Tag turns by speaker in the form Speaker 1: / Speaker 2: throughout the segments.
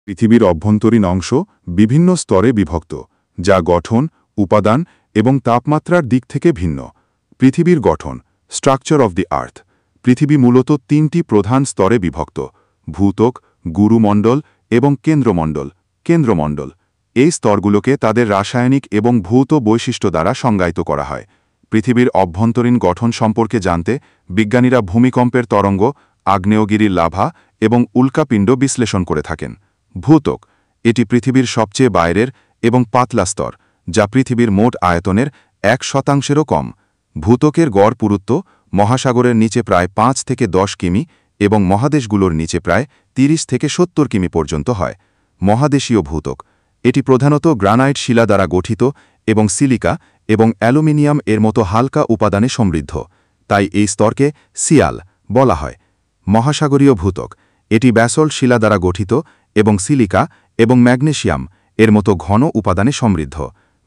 Speaker 1: পৃথিবীর অভ্যন্তরীণ অংশ বিভিন্ন স্তরে বিভক্ত, যা গঠন, উপাদান এবং তাপমাত্রার দিক থেকে ভিন্ন। পৃথিবীর গঠন, স্ট্রাকচার অফ দি আর্থ। পৃথিবী মূলত তিনটি প্রধান স্তরে বিভক্ত: ভূত্বক, গুরুমণ্ডল এবং কেন্দ্রমণ্ডল। এই স্তরগুলোকে তাদের রাসায়নিক এবং ভৌত বৈশিষ্ট্য দ্বারা সংজ্ঞায়িত করা হয়। পৃথিবীর অভ্যন্তরীণ গঠন সম্পর্কে জানতে বিজ্ঞানীরা ভূমিকম্পের তরঙ্গ, আগ্নেয়গিরির লাভা এবং উল্কাপিণ্ড বিশ্লেষণ করে থাকেন। ভূত্বক, এটি পৃথিবীর সবচেয়ে বাইরের এবং পাতলা স্তর, যা পৃথিবীর মোট আয়তনের 1%-ও কম। ভূত্বকের গড় পুরুত্ব মহাসাগরের নিচে প্রায় 5 থেকে 10 কিমি এবং মহাদেশগুলোর নিচে প্রায় 30 থেকে 70 কিমি পর্যন্ত হয়। মহাদেশীয় ভূত্বক, এটি প্রধানত গ্রানাইট শিলা দ্বারা গঠিত এবং সিলিকা এবং অ্যালুমিনিয়াম এর মতো হালকা উপাদানে সমৃদ্ধ, তাই এই স্তরকে সিয়াল বলা হয়। মহাসাগরীয় ভূত্বক, এটি ব্যাসল্ট শিলা দ্বারা গঠিত এবং সিলিকা এবং ম্যাগনেসিয়াম এর মতো ঘন উপাদানে সমৃদ্ধ,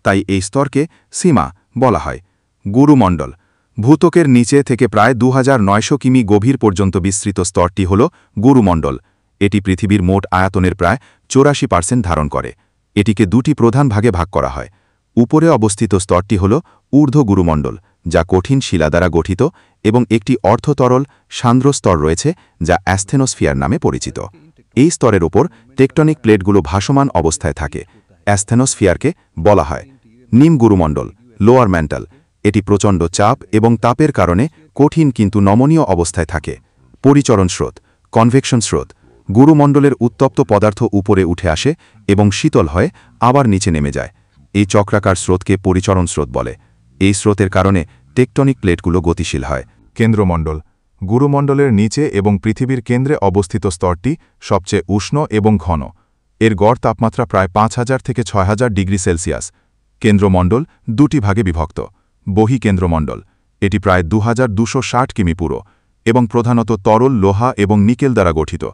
Speaker 1: তাই এই স্তরকে সীমা বলা হয়। গুরুমণ্ডল, ভূত্বকের নিচে থেকে প্রায় 2900 কিমি গভীর পর্যন্ত বিস্তৃত স্তরটি হল গুরুমণ্ডল। এটি পৃথিবীর মোট আয়তনের প্রায় 84% ধারণ করে। এটিকে দুটি প্রধান ভাগে ভাগ করা হয়। উপরে অবস্থিত স্তরটি হল ঊর্ধ্ব গুরুমণ্ডল, যা কঠিন শিলা দ্বারা গঠিত এবং একটি অর্ধতরল সান্দ্র স্তর রয়েছে, যা অ্যাস্থেনোস্ফিয়ার নামে পরিচিত। এই স্তরের ওপর টেকটনিক প্লেটগুলো ভাসমান অবস্থায় থাকে। অ্যাস্থেনোস্ফিয়ারকে বলা হয়। নিম গুরুমণ্ডল, লোয়ার ম্যান্টাল, এটি প্রচণ্ড চাপ এবং তাপের কারণে কঠিন কিন্তু নমনীয় অবস্থায় থাকে। পরিচরণ স্রোত, কনভেকশন স্রোত, গুরুমণ্ডলের উত্তপ্ত পদার্থ উপরে উঠে আসে এবং শীতল হয়ে আবার নিচে নেমে যায়। এই চক্রাকার স্রোতকে পরিচরণ স্রোত বলে। এই স্রোতের কারণে টেকটনিক প্লেটগুলো গতিশীল হয়। কেন্দ্রমণ্ডল, গুরুমণ্ডলের নিচে এবং পৃথিবীর কেন্দ্রে অবস্থিত স্তরটি সবচেয়ে উষ্ণ এবং ঘন। এর গড় তাপমাত্রা প্রায় 5000 থেকে 6000 ডিগ্রি সেলসিয়াস। কেন্দ্রমণ্ডল দুটি ভাগে বিভক্ত। বহিঃকেন্দ্রমণ্ডল, এটি প্রায় 2260 কিমি পুরো এবং প্রধানত তরল লোহা এবং নিকেল দ্বারা গঠিত।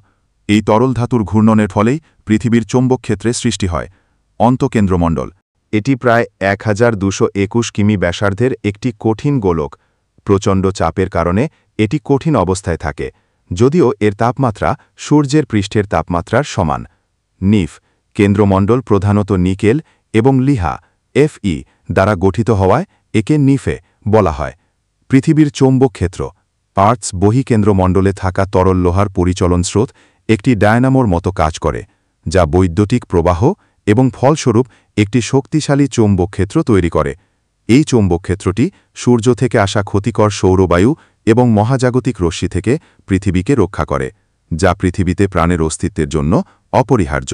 Speaker 1: এই তরল ধাতুর ঘূর্ণনের ফলেই পৃথিবীর চৌম্বক ক্ষেত্রের সৃষ্টি হয়। অন্তঃকেন্দ্রমণ্ডল, এটি প্রায় 1221 কিমি ব্যাসার্ধের একটি কঠিন গোলক। প্রচণ্ড চাপের কারণে এটি কঠিন অবস্থায় থাকে, যদিও এর তাপমাত্রা সূর্যের পৃষ্ঠের তাপমাত্রার সমান। নিফ কেন্দ্রমণ্ডল প্রধানত নিকেল এবং লিহা Fe দ্বারা গঠিত হওয়ায় একে নিফে বলা হয়। পৃথিবীর চৌম্বক ক্ষেত্র, আর্থস বহিঃকেন্দ্রমণ্ডলে থাকা তরল লোহার পরিচলন স্রোত একটি ডায়নামোর মতো কাজ করে, যা বৈদ্যুতিক প্রবাহ এবং ফলস্বরূপ একটি শক্তিশালী চৌম্বক ক্ষেত্র তৈরি করে। এই চৌম্বক ক্ষেত্রটি সূর্য থেকে আসা ক্ষতিকর সৌরবায়ু এবং মহাজাগতিক রশ্মি থেকে পৃথিবীকে রক্ষা করে, যা পৃথিবীতে প্রাণের অস্তিত্বের জন্য অপরিহার্য।